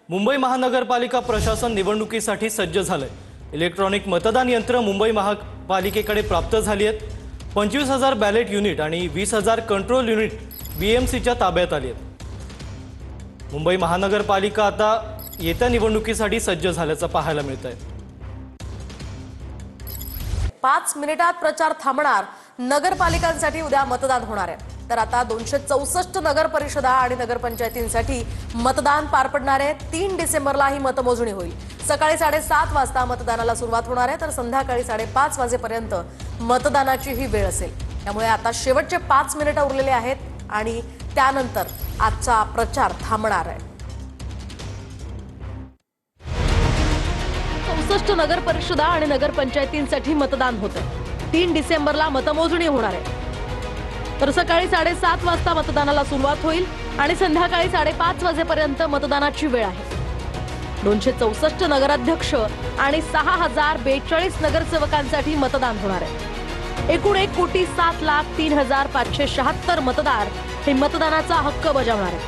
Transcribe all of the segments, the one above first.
मुंबई महानगरपालिका प्रशासन निवडणुकीसाठी सज्ज झालंय। इलेक्ट्रॉनिक मतदान यंत्र मुंबई महापालिकेकडे प्राप्त झाली आहेत। 25,000 बॅलेट युनिट आणि 20,000 कंट्रोल युनिट बीएमसीच्या ताब्यात आली आहेत। मुंबई महानगरपालिका आता येत्या निवडणुकीसाठी सज्ज झाल्याचं पाहायला मिळतंय। 5 मिनिटात प्रचार थांबणार। नगरपालिकांसाठी उद्या मतदान होणार आहे। तर आता 264 नगर परिषदा आणि नगरपंचायतींसाठी मतदान पार पडणार आहे। 3 डिसेंबरला ही मतमोजणी होईल। सकाळी 7:30 वाजता मतदानाला सुरुवात होणार आहे, तर संध्याकाळी 5:30 वाजेपर्यंत मतदानाची ही वेळ असेल। त्यामुळे आता शेवटचे 5 मिनिटं उरलेले आहेत आणि त्यानंतर आजचा प्रचार थांबणार आहे। 64 नगर परिषदा आणि नगरपंचायतींसाठी मतदान होतं। 3 डिसेंबरला मतमोजणी होणार आहे, तर सकाळी 7:30 वाजता मतदानाला सुरुवात होईल आणि संध्याकाळी 5:30 वाजेपर्यंत मतदानाची वेळ आहे। 264 नगराध्यक्ष आणि 6,042 नगरसेवकांसाठी मतदान होणार आहे। एकूण 1,07,03,576 मतदार हे मतदानाचा हक्क बजावणार आहेत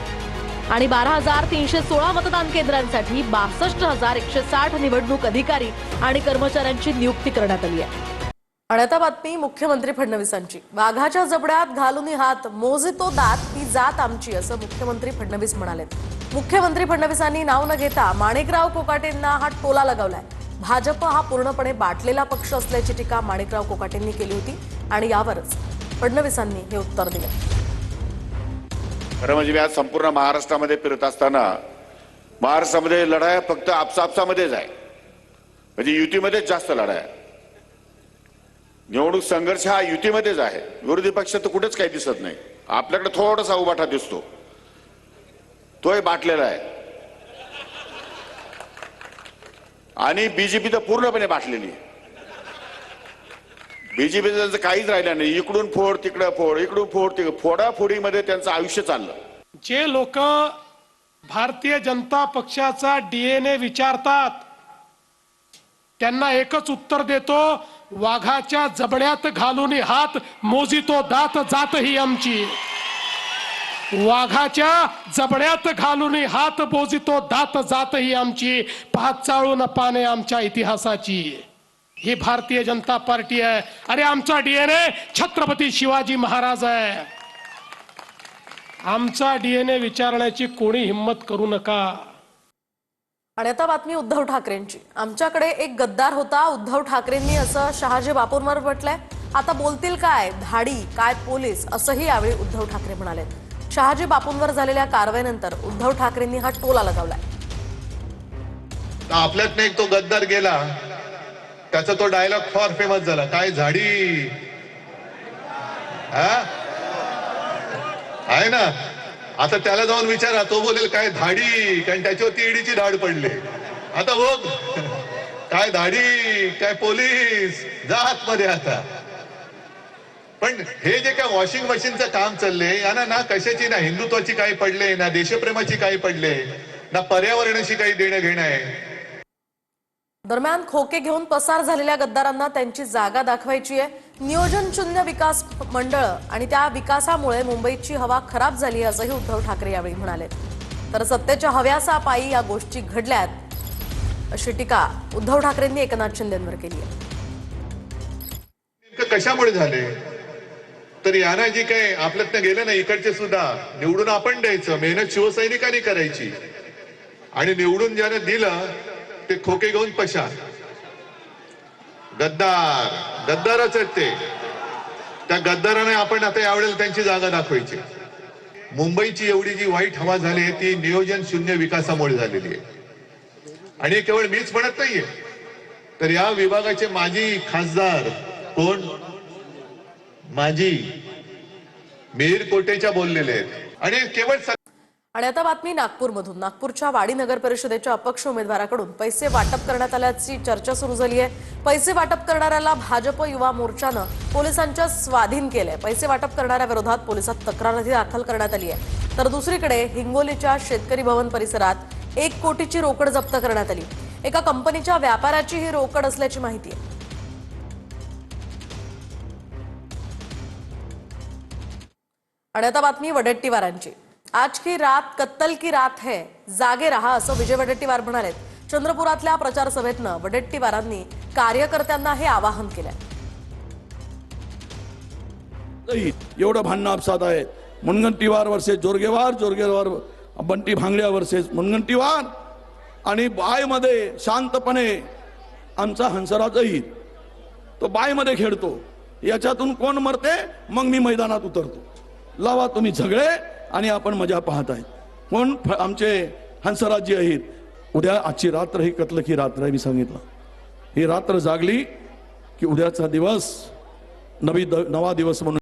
आणि 12,316 मतदान केंद्रांसाठी 62,160 निवडणूक अधिकारी आणि कर्मचाऱ्यांची नियुक्ती करण्यात आली आहे। आणि आता बातमी मुख्यमंत्री फडणवीसांची। वाघाच्या जबड्यात घालून हात मोजितो दात ही जात आमची, असं मुख्यमंत्री फडणवीस म्हणाले। मुख्यमंत्री फडणवीसांनी नाव न घेता माणिकराव कोकाटेंना हा टोला लगावलाय। भाजप हा पूर्णपणे बाटलेला पक्ष असल्याची टीका माणिकराव कोकाटेंनी केली होती आणि यावरच फडणवीसांनी हे उत्तर दिले। खरं म्हणजे मी आज संपूर्ण महाराष्ट्रामध्ये फिरत असताना महाराष्ट्रामध्ये लढाया फक्त आपसापसामध्येच आहे, म्हणजे युतीमध्येच जास्त लढाया। निवडणूक संघर्ष हा युतीमध्येच आहे। विरोधी पक्ष तर कुठेच काही दिसत नाही। आपल्याकडे थोडासा उभाटा दिसतो, तोही बाटलेला आहे आणि बीजेपी तर पूर्णपणे बाटलेली आहे। बीजेपीचं त्यांचं काहीच राहिलं नाही। इकडून फोड तिकडे फोड, इकडून फोड तिकडे, फोडाफोडीमध्ये त्यांचं आयुष्य चाललं। जे लोक भारतीय जनता पक्षाचा डीएनए विचारतात त्यांना एकच उत्तर देतो, वाघाच्या जबड्यात घालून हात मोजितो दात जात ही आमची। वाघाच्या जबड्यात घालून हात मोजितो दात जात ही आमची, पाच चाळून पाने आमच्या इतिहासाची। ही भारतीय जनता पार्टी आहे। अरे आमचा डीएनए छत्रपती शिवाजी महाराज आहे। आमचा डीएनए विचारण्याची कोणी हिम्मत करू नका। आणि आता बातमी उद्धव ठाकरेंची। आमच्याकडे एक गद्दार होता, उद्धव ठाकरेंनी असं शहाजी बापूंवर म्हटलंय। आता बोलतील काय धाडी काय पोलीस, असंही यावेळी उद्धव ठाकरे म्हणाले। शहाजी बापूंवर झालेल्या कारवाईनंतर उद्धव ठाकरेंनी हा टोला लगावलाय। आपल्यात एक तो गद्दार गेला, त्याचा तो डायलॉग फार फेमस झाला, काय झाडी आहे ना। आता त्याला जाऊन विचारा, तो बोलेल काय धाडी, कारण त्याच्यावरती ईडीची धाड पडली। आता बघ काय धाडी काय पोलीस, जा आतमध्ये आता। पण हे जे काय वॉशिंग मशीनचं काम चाललंय यांना ना कशाची ना हिंदुत्वाची काही पडले, ना देशप्रेमाची काही पडले, ना पर्यावरणाशी काही देणं घेणं आहे। दरम्यान खोके घेऊन पसार झालेल्या गद्दारांना त्यांची जागा दाखवायची आहे। नियोजन शून्य विकास मंडळ आणि त्या विकासामुळे मुंबईची हवा खराब झाली, असंही उद्धव ठाकरे यावेळी म्हणाले। तर सत्तेच्या हव्यासापायी या गोष्टी घडल्यात, अशी टीका उद्धव ठाकरेंनी एकनाथ शिंदेंवर केली आहे। कशामुळे झाले तर यांना जी काय आपल्यातनं गेलं ना, इकडचे सुद्धा निवडून आपण द्यायचं, मेहनत शिवसैनिकांनी करायची आणि निवडून ज्याने दिलं ते खोके घेऊन पशार। गद्दारच आहेत ते। त्या गद्दाराने आपण आता यावेळेला त्यांची जागा दाखवायची। मुंबईची एवढी जी वाईट हवा झाली आहे ती नियोजन शून्य विकासामुळे झालेली आहे। आणि केवळ मीच म्हणत नाहीये, तर या विभागाचे माजी खासदार कोण, माजी मिहीर कोटेच्या बोललेले आहेत। आणि केवळ आणि आता बातमी नागपूरमधून। नागपूरच्या वाडी नगर परिषदेच्या अपक्ष उमेदवाराकडून पैसे वाटप करण्यात आल्याची चर्चा सुरू झाली आहे। पैसे वाटप करणाऱ्याला भाजप युवा मोर्चानं पोलिसांच्या स्वाधीन केले। पैसे वाटप करणाऱ्या विरोधात पोलिसात तक्रारही दाखल करण्यात आली आहे। तर दुसरीकडे हिंगोलीच्या शेतकरी भवन परिसरात 1 कोटीची रोकड जप्त करण्यात आली। एका कंपनीच्या व्यापाऱ्याची ही रोकड असल्याची माहिती आहे। आणि आता बातमी वडेट्टीवारांची। आज की रात कत्तल की रात है, जागे रहा असं विजय वडेट्टीवार म्हणाले. चंद्रपुरातल्या प्रचार सभेतनं वडेट्टीवारांनी कार्यकर्त्यांना हे आवाहन केलंय. एवढं भांडणं आपसात आहे. Mungantiwar versus Jorgewar, Jorgewar Bunty Bhangdya versus Mungantiwar. आणि बायमध्ये शांतपणे आमचा हंसराज अहिर तो बायमध्ये खेळतो. याच्यातून कोण मरते मग मी मैदानात उतरतो. लावा तुम्ही झगडे आणि आपण मजा पाहताय. कोण आमचे हंसराजी अहिर. उद्या आजची रात्र ही कत्ल की रात्र आहे. मी सांगितलं ही रात्र जागली की उद्याचा दिवस नवा दिवस म्हणून